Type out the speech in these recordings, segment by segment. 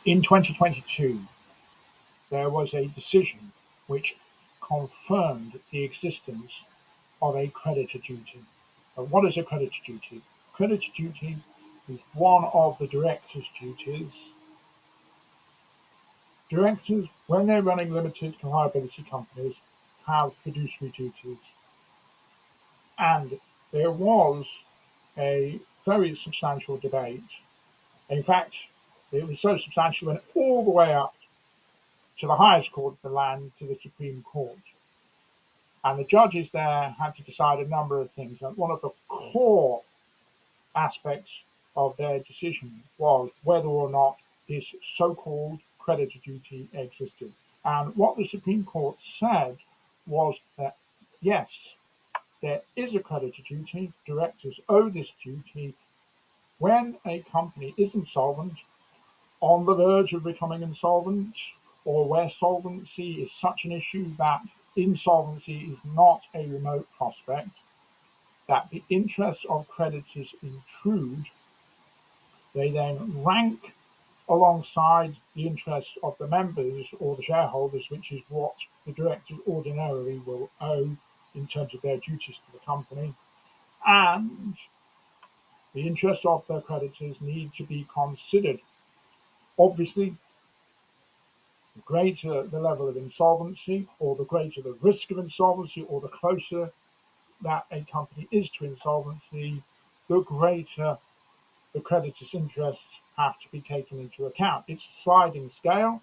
In 2022, there was a decision which confirmed the existence of a creditor duty. What is a creditor duty? Creditor duty is one of the directors' duties. Directors, when they're running limited liability companies, have fiduciary duties. And there was a very substantial debate. In fact, it was so substantial it went all the way up to the highest court of the land, to the Supreme Court. And the judges there had to decide a number of things. And one of the core aspects of their decision was whether or not this so-called creditor duty existed. And what the Supreme Court said was that, yes, there is a creditor duty. Directors owe this duty when a company is insolvent, on the verge of becoming insolvent, or where solvency is such an issue that insolvency is not a remote prospect, that the interests of creditors intrude. They then rank alongside the interests of the members or the shareholders, which is what the directors ordinarily will owe in terms of their duties to the company. And the interests of the creditors need to be considered. Obviously, the greater the level of insolvency, or the greater the risk of insolvency, or the closer that a company is to insolvency, the greater the creditor's interests have to be taken into account. It's a sliding scale.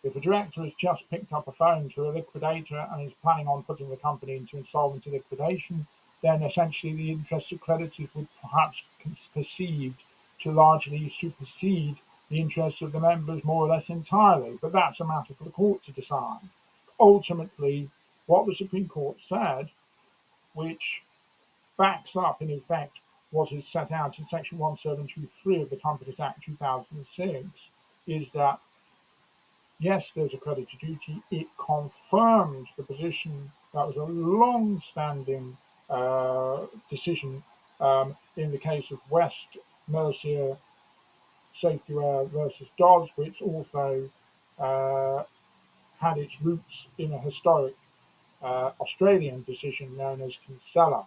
If a director has just picked up a phone to a liquidator and is planning on putting the company into insolvency liquidation, then essentially the interests of creditors would perhaps be perceived to largely supersede the interests of the members more or less entirely. But that's a matter for the court to decide. Ultimately, what the Supreme Court said, which backs up in effect what is set out in section 1723 of the Companies Act 2006, is that yes, there's a creditor duty. It confirmed the position that was a long-standing decision in the case of West Mercia Safetyware versus Dodds, which also had its roots in a historic Australian decision known as Kinsella.